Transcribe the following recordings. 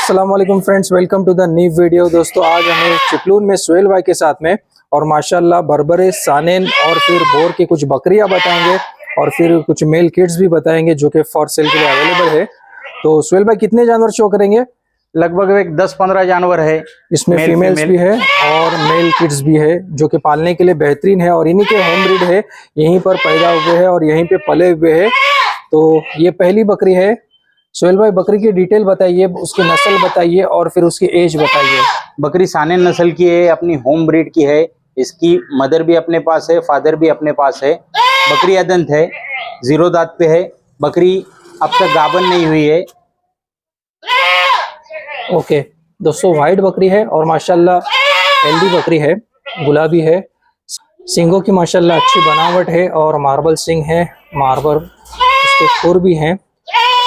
अस्सलाम वालेकुम friends, welcome to the new video. दोस्तों आज हमें चिपलून में सुहेल भाई के साथ में और माशाल्लाह बर्बरे, सानेन और फिर बोर की कुछ बकरियां बताएंगे और फिर कुछ मेल किड्स भी बताएंगे जो कि फॉर सेल के लिए अवेलेबल है। तो सुहेल भाई कितने जानवर शो करेंगे? लगभग एक 10-15 जानवर है, इसमें फीमेल्स भी है और मेल किड्स भी है जो कि पालने के लिए बेहतरीन है और इन्हीं के होम ब्रीड है, यहीं पर पैदा हुए हैं और यहीं पे पले हुए हैं। तो ये पहली बकरी है। सुहेल भाई बकरी की डिटेल बताइए, उसकी नस्ल बताइए और फिर उसकी एज बताइए। बकरी सानेन नस्ल की है, अपनी होम ब्रीड की है। इसकी मदर भी अपने पास है, फादर भी अपने पास है। बकरी अदंत है, 0 दांत पे है। बकरी अब तक गाभन नहीं हुई है। ओके दोस्तों, वाइट बकरी है और माशाल्लाह हेल्दी बकरी है, गुलाबी है। सींगों की माशाल्लाह अच्छी बनावट है और मार्बल सींग है, मार्बल उसके खुर भी हैं।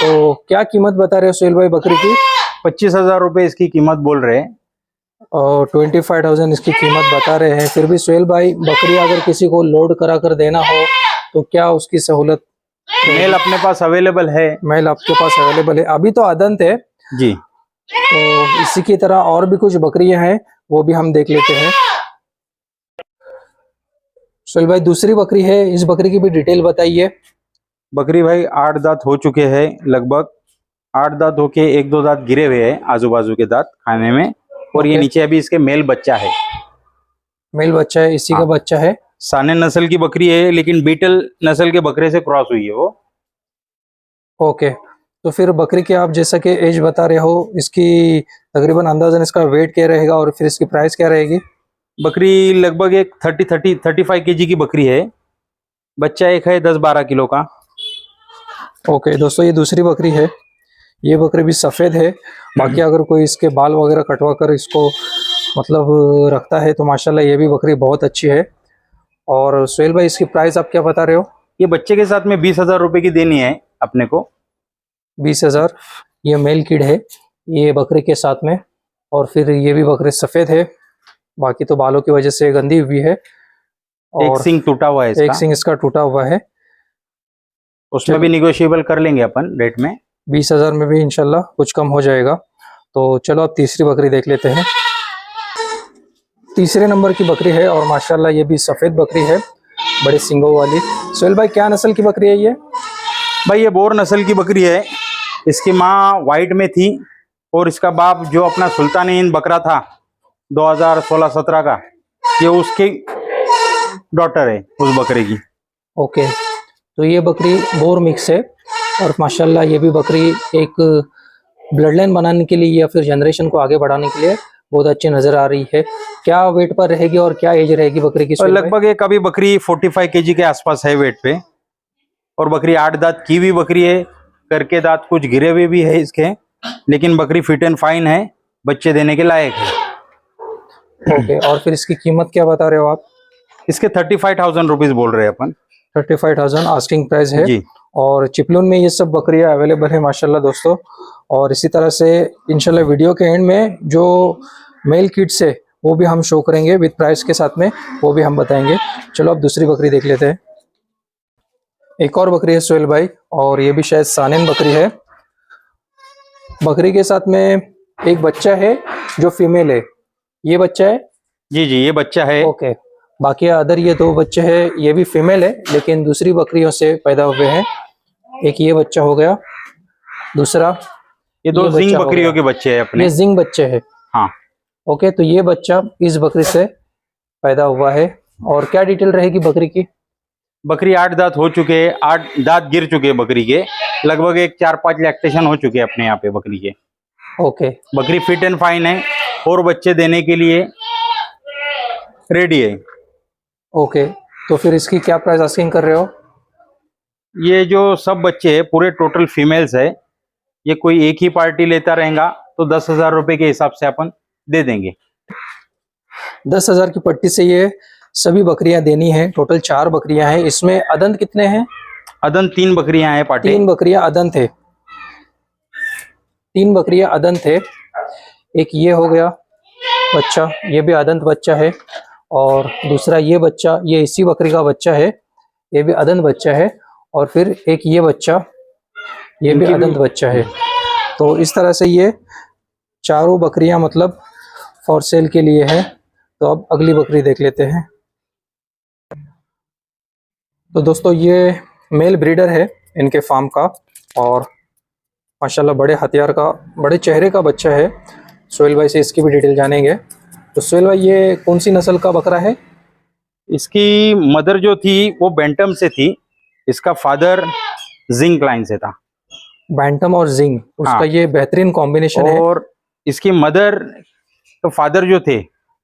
तो क्या कीमत बता रहे हो सुहेल भाई बकरी की? 25,000 रुपये इसकी कीमत बोल रहे हैं और 25,000 इसकी कीमत बता रहे हैं। फिर भी सुहेल भाई बकरी अगर किसी को लोड करा कर देना हो तो क्या उसकी सहूलत? मेल अपने पास अवेलेबल है। मेल आपके पास अवेलेबल है, अभी तो अदंत है जी। तो इसी की तरह और भी कुछ बकरियां हैं, वो भी हम देख लेते हैं। सुहेल भाई दूसरी बकरी है, इस बकरी की भी डिटेल बताइए। बकरी भाई 8 दांत हो चुके हैं, लगभग 8 दांत होके 1-2 दांत गिरे हुए हैं, आजू बाजू के दांत खाने में। और ये नीचे अभी इसके मेल बच्चा है। मेल बच्चा है, इसी का बच्चा है। सानेन नस्ल की बकरी है, लेकिन बीटल नस्ल के बकरे से क्रॉस हुई है वो। ओके, तो फिर बकरी के आप जैसा कि एज बता रहे हो, इसकी तकरीबन अंदाजन इसका वेट क्या रहेगा और फिर इसकी प्राइस क्या रहेगी? बकरी लगभग एक 35 केजी की बकरी है। बच्चा एक है 10-12 किलो का। ओके दोस्तों, ये दूसरी बकरी है। ये बकरी भी सफ़ेद है। बाकी अगर कोई इसके बाल वगैरह कटवा कर इसको मतलब रखता है तो माशाल्लाह ये भी बकरी बहुत अच्छी है। और सुहेल भाई इसकी प्राइस आप क्या बता रहे हो? ये बच्चे के साथ में 20,000 रुपये की देनी है अपने को। 20,000। ये मेल किड है ये बकरी के साथ में। और फिर ये भी बकरी सफ़ेद है, बाकी तो बालों की वजह से गंदी हुई है और एक सिंग टूटा हुआ है इसका। एक सिंग इसका टूटा हुआ है। उसमें भी निगोशिएबल कर लेंगे अपन रेट में। 20,000 में भी इंशाल्लाह कुछ कम हो जाएगा। तो चलो अब तीसरी बकरी देख लेते हैं। तीसरे नंबर की बकरी है और माशाल्लाह ये भी सफ़ेद बकरी है, बड़े सिंगों वाली। सुहेल भाई क्या नस्ल की बकरी है ये? भाई ये बोर नस्ल की बकरी है। इसकी माँ वाइट में थी और इसका बाप जो अपना सुल्तान बकरा था 2016-17 का, ये उसकी डॉटर है उस बकरे की। ओके, तो ये बकरी बोर मिक्स है और माशाल्लाह ये भी बकरी एक ब्लड लाइन बनाने के लिए या फिर जनरेशन को आगे बढ़ाने के लिए बहुत अच्छी नजर आ रही है। क्या वेट पर रहेगी और क्या एज रहेगी बकरी की? लगभग एक अभी बकरी 45 केजी के आसपास है वेट पे। और बकरी 8 दांत की भी बकरी है, करके दांत कुछ गिरे हुए भी है इसके, लेकिन बकरी फिट एंड फाइन है, बच्चे देने के लायक है। ओके, और फिर इसकी कीमत क्या बता रहे हो आप? इसके 35,000 रुपीज बोल रहे हैं अपन। 35,000 आस्किंग प्राइस है जी। और चिपलून में ये सब बकरियां अवेलेबल है माशाल्लाह दोस्तों। और इसी तरह से इंशाल्लाह वीडियो के एंड में जो मेल किड्स है वो भी हम शो करेंगे विद प्राइस के साथ में, वो भी हम बताएंगे। चलो अब दूसरी बकरी देख लेते हैं। एक और बकरी है सुहेल भाई और ये भी शायद सानेन बकरी है। बकरी के साथ में एक बच्चा है जो फीमेल है, ये बच्चा है? जी जी, ये बच्चा है। ओके, बाकी अदर ये 2 बच्चे हैं, ये भी फीमेल है लेकिन दूसरी बकरियों से पैदा हुए हैं। एक ये बच्चा हो गया, दूसरा ये 2 जिंग बकरियों के बच्चे हैं अपने। ये जिंग बच्चे हैं। हाँ। ओके, तो ये बच्चा इस बकरी से पैदा हुआ है। और क्या डिटेल रहेगी बकरी की? बकरी 8 दांत हो चुके हैं, 8 दांत गिर चुके हैं बकरी के। लगभग एक 4-5 लैक्टेशन हो चुके हैं अपने यहाँ पे बकरी के। ओके, बकरी फिट एंड फाइन है और बच्चे देने के लिए रेडी है। ओके, तो फिर इसकी क्या प्राइस आस्किंग कर रहे हो? ये जो सब बच्चे हैं पूरे टोटल फीमेल्स है। ये कोई एक ही पार्टी लेता रहेगा तो 10,000 रुपये के हिसाब से अपन दे देंगे। 10,000 की पट्टी से ये सभी बकरियां देनी है। टोटल 4 बकरियां हैं। इसमें अदंत कितने हैं? अदंत 3 बकरियां हैं पाटे। 3 बकरियां अदंत है। 3 बकरियां अदंत है। एक ये हो गया बच्चा, ये भी अदंत बच्चा है। और दूसरा ये बच्चा, ये इसी बकरी का बच्चा है, ये भी अदंत बच्चा है। और फिर एक ये बच्चा, ये भी अदंत बच्चा है। तो इस तरह से ये चारों बकरियां मतलब फॉर सेल के लिए है। तो अब अगली बकरी देख लेते हैं। तो दोस्तों ये मेल ब्रीडर है इनके फार्म का, और माशाल्लाह बड़े हथियार का, बड़े चेहरे का बच्चा है। सोहेल भाई से इसकी भी डिटेल जानेंगे। तो सोहेल भाई ये कौन सी नस्ल का बकरा है? इसकी मदर जो थी वो बैंटम से थी, इसका फादर जिंक लाइन से था। बैंटम और जिंग, उसका हाँ। ये बेहतरीन कॉम्बिनेशन है। और इसकी मदर तो फादर जो थे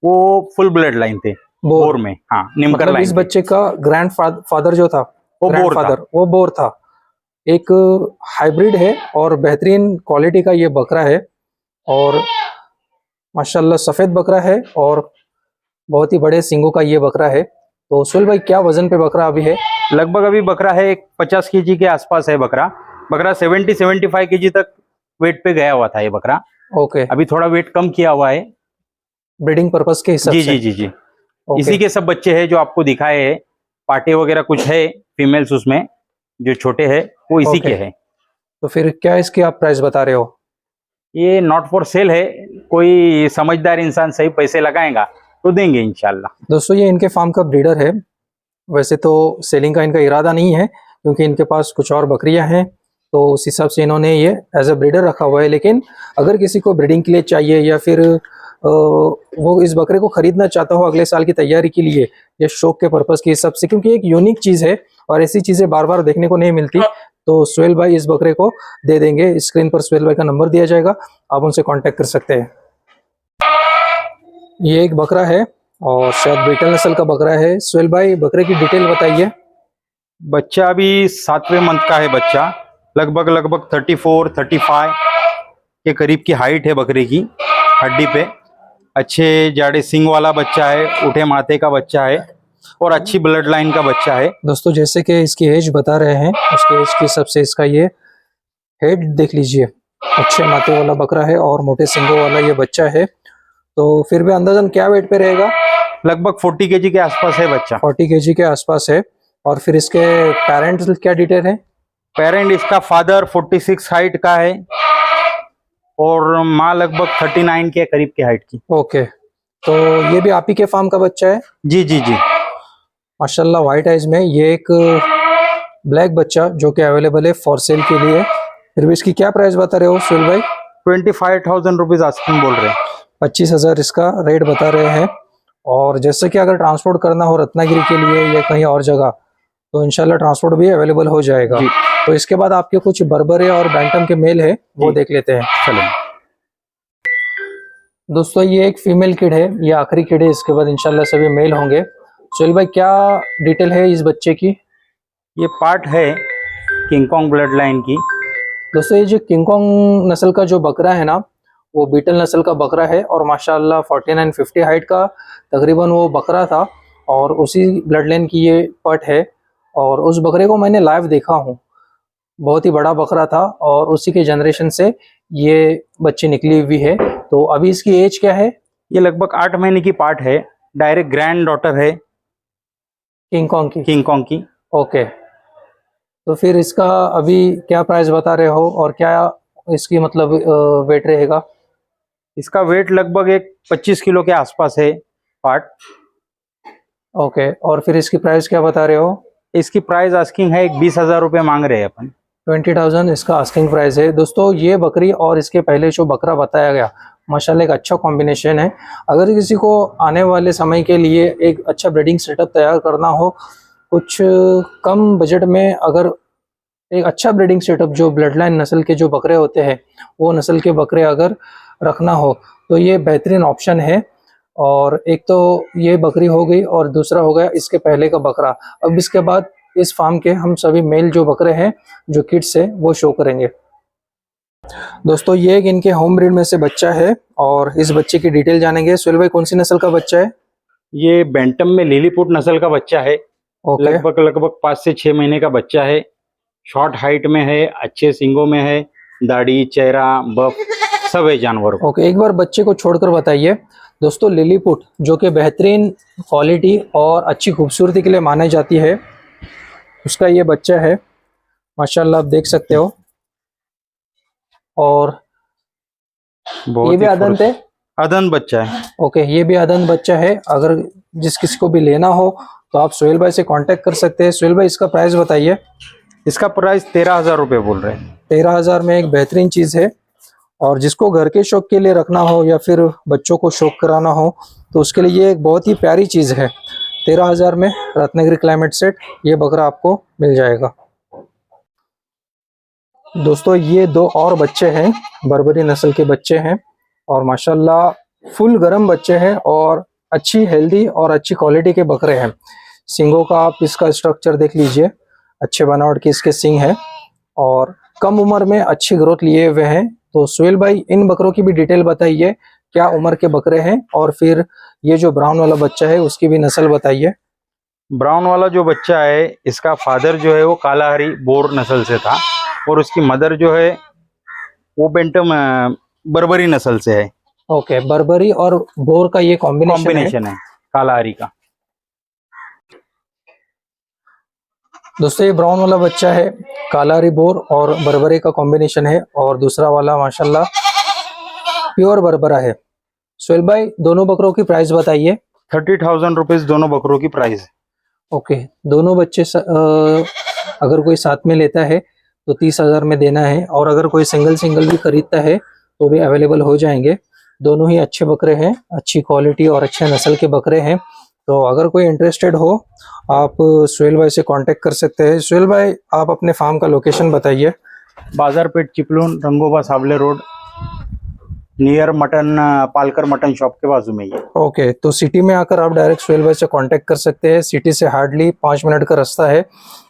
वो फुल ब्लड लाइन थे, बोर में। हाँ, निमकर मतलब लाइन इस थे। बच्चे का ग्रैंड फादर जो था, वो बोर था। ग्रैंडफादर वो बोर था। एक हाइब्रिड है और बेहतरीन क्वालिटी का ये बकरा है, और माशाल्लाह सफेद बकरा है और बहुत ही बड़े सींगों का ये बकरा है। तो सोहेल भाई क्या वजन पे बकरा अभी है? लगभग अभी बकरा है 50 केजी के आसपास है बकरा। बकरा 70-75 केजी तक वेट पे गया हुआ था ये बकरा। ओके, अभी थोड़ा वेट कम किया हुआ है। ब्रीडिंग पर्पस के हिसाब जी से। जी जी जी। ओके। इसी के सब बच्चे हैं जो आपको दिखाए हैं। पाटे वगैरह कुछ है फीमेल्स उसमें, जो छोटे हैं वो इसी ओके। के हैं। तो फिर क्या इसकी आप प्राइस बता रहे हो? ये नॉट फॉर सेल है, कोई समझदार इंसान सही पैसे लगाएगा तो देंगे इंशाल्लाह। दोस्तों ये इनके फार्म का ब्रीडर है। वैसे तो सेलिंग का इनका इरादा नहीं है, क्योंकि इनके पास कुछ और बकरियां हैं, तो उस हिसाब से इन्होंने ये एज अ ब्रीडर रखा हुआ है। लेकिन अगर किसी को ब्रीडिंग के लिए चाहिए, या फिर वो इस बकरे को खरीदना चाहता हो अगले साल की तैयारी के लिए, या शौक के पर्पस के हिसाब से, क्योंकि एक यूनिक चीज़ है और ऐसी चीज़ें बार बार देखने को नहीं मिलती, तो सोहेल भाई इस बकरे को दे देंगे। स्क्रीन पर सोहेल भाई का नंबर दिया जाएगा, आप उनसे कॉन्टेक्ट कर सकते हैं। ये एक बकरा है और शायद बीटल नस्ल का बकरा है। सोहेल भाई बकरे की डिटेल बताइए। बच्चा अभी 7वें मंथ का है बच्चा। लगभग 34-35 के करीब की हाइट है बकरे की। हड्डी पे अच्छे जाड़े सींग वाला बच्चा है, उठे माथे का बच्चा है और अच्छी ब्लड लाइन का बच्चा है। दोस्तों जैसे कि इसकी एज बता रहे हैं, उसके एज के हिसाब से इसका ये हेड देख लीजिए, अच्छे माथे वाला बकरा है और मोटे सींगों वाला ये बच्चा है। तो फिर भी अंदाजन क्या वेट पे रहेगा? लगभग 40 केजी के आसपास है बच्चा। 40 केजी के आसपास है। और फिर इसके पेरेंट्स क्या डिटेल है? पेरेंट इसका फादर 46 हाइट का है और माँ लगभग 39 के करीब की हाइट की। ओके, तो ये भी आप ही के फार्म का बच्चा है? जी जी जी। माशाल्लाह व्हाइट आइज में ये एक ब्लैक बच्चा जो कि अवेलेबल है फॉर सेल के लिए। फिर भी इसकी क्या प्राइस बता रहे हो सोहेल भाई? 25,000 रुपीज आस्किंग बोल रहे हैं। 25,000 इसका रेट बता रहे हैं। और जैसे कि अगर ट्रांसपोर्ट करना हो रत्नागिरी के लिए या कहीं और जगह, तो इंशाल्लाह ट्रांसपोर्ट भी अवेलेबल हो जाएगा। जी। तो इसके बाद आपके कुछ बर्बरे और बैंटम के मेल है, वो देख लेते हैं। चलो दोस्तों ये एक फीमेल किड है, ये आखिरी किड है, इसके बाद इंशाल्लाह सभी मेल होंगे। सोहेल भाई क्या डिटेल है इस बच्चे की? ये पार्ट है किंगकॉन्ग ब्लड लाइन की। दोस्तों ये जो किंगकॉन्ग नस्ल का जो बकरा है ना, वो बीटल नस्ल का बकरा है और माशाल्लाह 49-50 हाइट का तकरीबन वो बकरा था, और उसी ब्लड लाइन की ये पट है। और उस बकरे को मैंने लाइव देखा हूँ, बहुत ही बड़ा बकरा था, और उसी के जनरेशन से ये बच्ची निकली हुई है। तो अभी इसकी एज क्या है? ये लगभग 8 महीने की पार्ट है, डायरेक्ट ग्रैंड डॉटर है किंगकॉन्ग की? किंगकॉन्ग की। ओके, तो फिर इसका अभी क्या प्राइस बता रहे हो, और क्या इसकी मतलब वेट रहेगा? इसका वेट लगभग एक 25 किलो के आसपास है पार्ट। ओके, और फिर इसकी प्राइस क्या बता रहे हो? इसकी प्राइस आस्किंग है 20,000 रुपये मांग रहे हैं अपन। 20,000 इसका आस्किंग प्राइस है। दोस्तों ये बकरी और इसके पहले जो बकरा बताया गया, माशाल्लाह एक अच्छा कॉम्बिनेशन है। अगर किसी को आने वाले समय के लिए एक अच्छा ब्रीडिंग सेटअप तैयार करना हो, कुछ कम बजट में, अगर एक अच्छा ब्रीडिंग सेटअप जो ब्लड लाइन नस्ल के जो बकरे होते हैं, वो नस्ल के बकरे अगर रखना हो, तो ये बेहतरीन ऑप्शन है। और एक तो ये बकरी हो गई, और दूसरा हो गया इसके पहले का बकरा। अब इसके बाद इस फार्म के हम सभी मेल जो बकरे हैं, जो किड्स है, वो शो करेंगे। दोस्तों ये एक इनके होम ब्रीड में से बच्चा है, और इस बच्चे की डिटेल जानेंगे। सोहेल भाई कौन सी नस्ल का बच्चा है? ये बैंटम में लिलीपुट नस्ल का बच्चा है। ओके, लगभग 5 से 6 महीने का बच्चा है। शॉर्ट हाइट में है, अच्छे सींगों में है, दाढ़ी, चेहरा, बफ सब है जानवर को। ओके, एक बार बच्चे को छोड़कर बताइए। दोस्तों लिलीपुट जो कि बेहतरीन क्वालिटी और अच्छी खूबसूरती के लिए मानी जाती है, उसका ये बच्चा है, माशाल्लाह आप देख सकते हो। और बहुत ये भी ही अदंत है? अदंत बच्चा है। ओके, ये भी अदंत बच्चा है। अगर जिस किसी को भी लेना हो तो आप सोहेल भाई से कांटेक्ट कर सकते हैं। सोहेल भाई, इसका प्राइस बताइए। इसका प्राइस 13,000 रुपये बोल रहे हैं। 13,000 में एक बेहतरीन चीज है, और जिसको घर के शौक के लिए रखना हो या फिर बच्चों को शौक कराना हो तो उसके लिए ये एक बहुत ही प्यारी चीज है। 13,000 में रत्नागिरी क्लाइमेट सेट ये बकरा आपको मिल जाएगा। दोस्तों, ये दो और बच्चे हैं, बर्बरी नस्ल के बच्चे हैं, और माशाल्लाह फुल गरम बच्चे हैं और अच्छी हेल्दी और अच्छी क्वालिटी के बकरे हैं। सींगों का आप इसका स्ट्रक्चर देख लीजिए, अच्छे बनावट की इसके सींग हैं और कम उम्र में अच्छी ग्रोथ लिए हुए हैं। तो सोहेल भाई, इन बकरों की भी डिटेल बताइए, क्या उम्र के बकरे हैं, और फिर ये जो ब्राउन वाला बच्चा है उसकी भी नस्ल बताइए। ब्राउन वाला जो बच्चा है, इसका फादर जो है वो कालाहारी बोर नस्ल से था, और उसकी मदर जो है वो बेंटम बर्बरी नस्ल से है। ओके, बर्बरी और बोर का ये कॉम्बिनेशन है। है कालाहारी का। दोस्तों, ये ब्राउन वाला बच्चा है, कालारी बोर और बर्बरी का कॉम्बिनेशन है, और दूसरा वाला माशाल्लाह प्योर बर्बरा है। सोहेल भाई, दोनों बकरों की प्राइस बताइए। 30,000 रुपीज दोनों बकरों की प्राइस है। ओके, दोनों बच्चे अगर कोई साथ में लेता है तो 30,000 में देना है, और अगर कोई सिंगल सिंगल भी खरीदता है तो भी अवेलेबल हो जाएंगे। दोनों ही अच्छे बकरे हैं, अच्छी क्वालिटी और अच्छे नस्ल के बकरे हैं। तो अगर कोई इंटरेस्टेड हो, आप सोहेल भाई से कांटेक्ट कर सकते हैं। सोहेल भाई, आप अपने फार्म का लोकेशन बताइए। Bazarpeth Chiplun, Rangoba Sable road, near mutton Palkar mutton shop के बाजू में ही है। ओके, तो सिटी में आकर आप डायरेक्ट सोहेल भाई से कांटेक्ट कर सकते हैं। सिटी से हार्डली 5 मिनट का रास्ता है,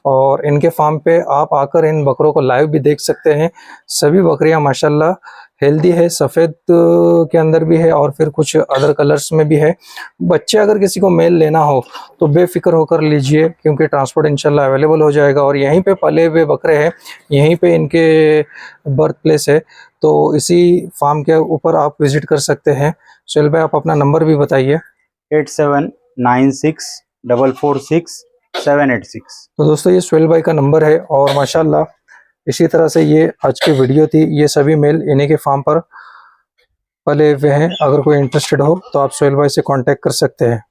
और इनके फार्म पे आप आकर इन बकरों को लाइव भी देख सकते हैं। सभी बकरियां माशाल्लाह हेल्दी है, सफ़ेद के अंदर भी है और फिर कुछ अदर कलर्स में भी है। बच्चे अगर किसी को मेल लेना हो तो बेफिक्र होकर लीजिए, क्योंकि ट्रांसपोर्ट इंशाल्लाह अवेलेबल हो जाएगा, और यहीं पे पले हुए बकरे हैं, यहीं पे इनके बर्थ प्लेस है। तो इसी फार्म के ऊपर आप विजिट कर सकते हैं। सोहेल भाई, आप अपना नंबर भी बताइए। 8796446786। तो दोस्तों, ये सोहेल भाई का नंबर है, और माशाल्लाह इसी तरह से ये आज की वीडियो थी। ये सभी मेल इन्हीं के फार्म पर पले हुए हैं। अगर कोई इंटरेस्टेड हो तो आप सोहेल भाई से कांटेक्ट कर सकते हैं।